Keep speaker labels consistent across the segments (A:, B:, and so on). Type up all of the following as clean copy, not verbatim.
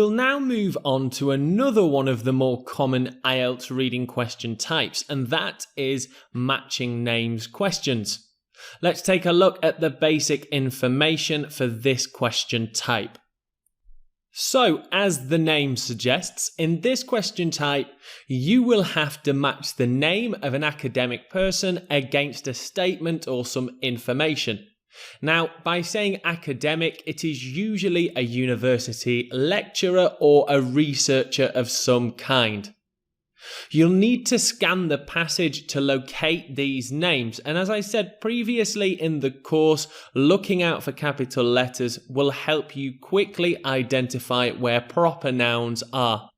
A: We'll now move on to another one of the more common IELTS reading question types, and that is matching names questions. Let's take a look at the basic information for this question type. So, as the name suggests, in this question type, you will have to match the name of an academic person against a statement or some information. Now, by saying academic, it is usually a university lecturer or a researcher of some kind. You'll need to scan the passage to locate these names, and as I said previously in the course, looking out for capital letters will help you quickly identify where proper nouns are.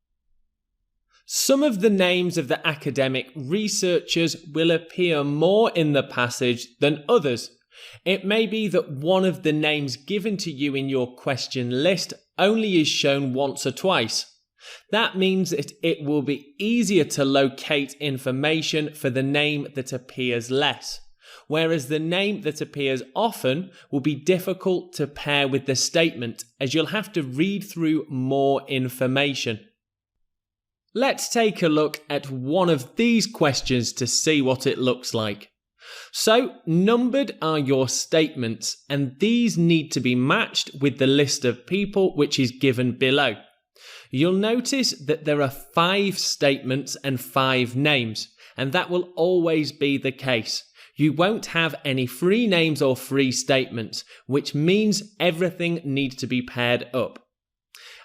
A: Some of the names of the academic researchers will appear more in the passage than others. It may be that one of the names given to you in your question list only is shown once or twice. That means that it will be easier to locate information for the name that appears less, whereas the name that appears often will be difficult to pair with the statement, as you'll have to read through more information. Let's take a look at one of these questions to see what it looks like. So, numbered are your statements, and these need to be matched with the list of people which is given below. You'll notice that there are 5 statements and 5 names, and that will always be the case. You won't have any free names or free statements, which means everything needs to be paired up.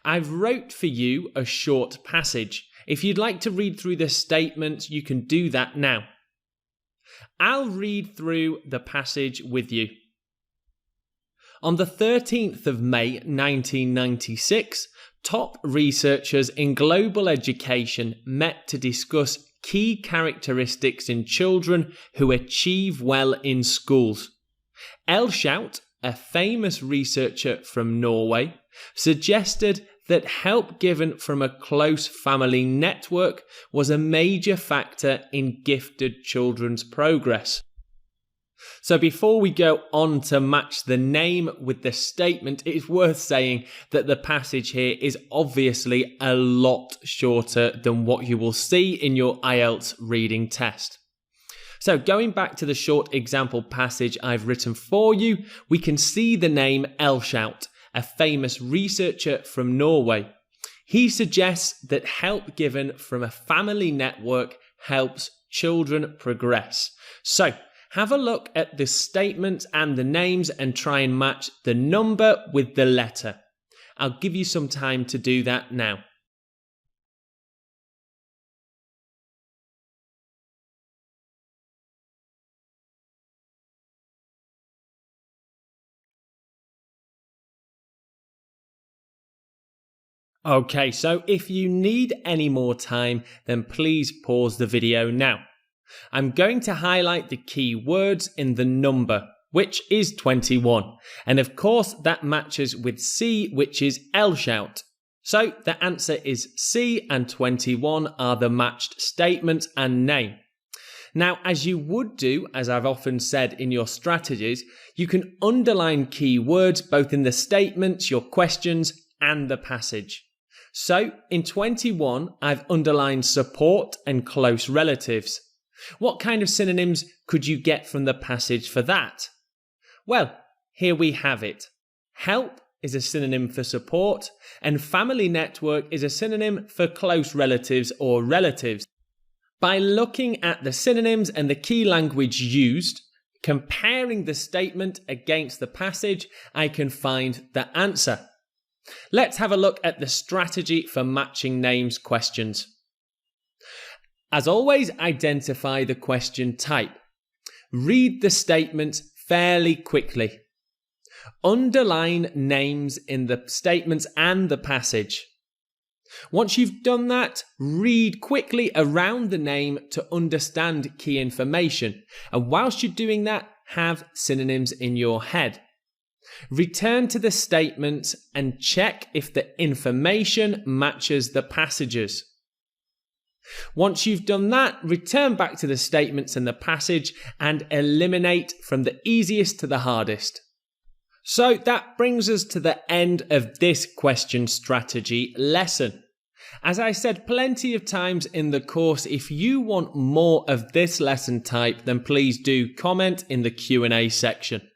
A: I've wrote for you a short passage. If you'd like to read through the statements, you can do that now. I'll read through the passage with you. On the 13th of May 1996, top researchers in global education met to discuss key characteristics in children who achieve well in schools. Elshout, a famous researcher from Norway, suggested that help given from a close family network was a major factor in gifted children's progress. So before we go on to match the name with the statement, it is worth saying that the passage here is obviously a lot shorter than what you will see in your IELTS reading test. So going back to the short example passage I've written for you, we can see the name Elshout, a famous researcher from Norway. He suggests that help given from a family network helps children progress. So, have a look at the statements and the names and try and match the number with the letter. I'll give you some time to do that now. Okay, so if you need any more time, then please pause the video now. I'm going to highlight the key words in the number, which is 21. And of course, that matches with C, which is Elshout. So the answer is C, and 21 are the matched statement and name. Now, as you would do, as I've often said in your strategies, you can underline key words both in the statements, your questions, and the passage. So, in 21, I've underlined support and close relatives. What kind of synonyms could you get from the passage for that? Well, here we have it. Help is a synonym for support, and family network is a synonym for close relatives or relatives. By looking at the synonyms and the key language used, comparing the statement against the passage, I can find the answer. Let's have a look at the strategy for matching names questions. As always, identify the question type. Read the statements fairly quickly. Underline names in the statements and the passage. Once you've done that, read quickly around the name to understand key information. And whilst you're doing that, have synonyms in your head. Return to the statements and check if the information matches the passages. Once you've done that, return back to the statements and the passage and eliminate from the easiest to the hardest. So that brings us to the end of this question strategy lesson. As I said plenty of times in the course, if you want more of this lesson type, then please do comment in the Q&A section.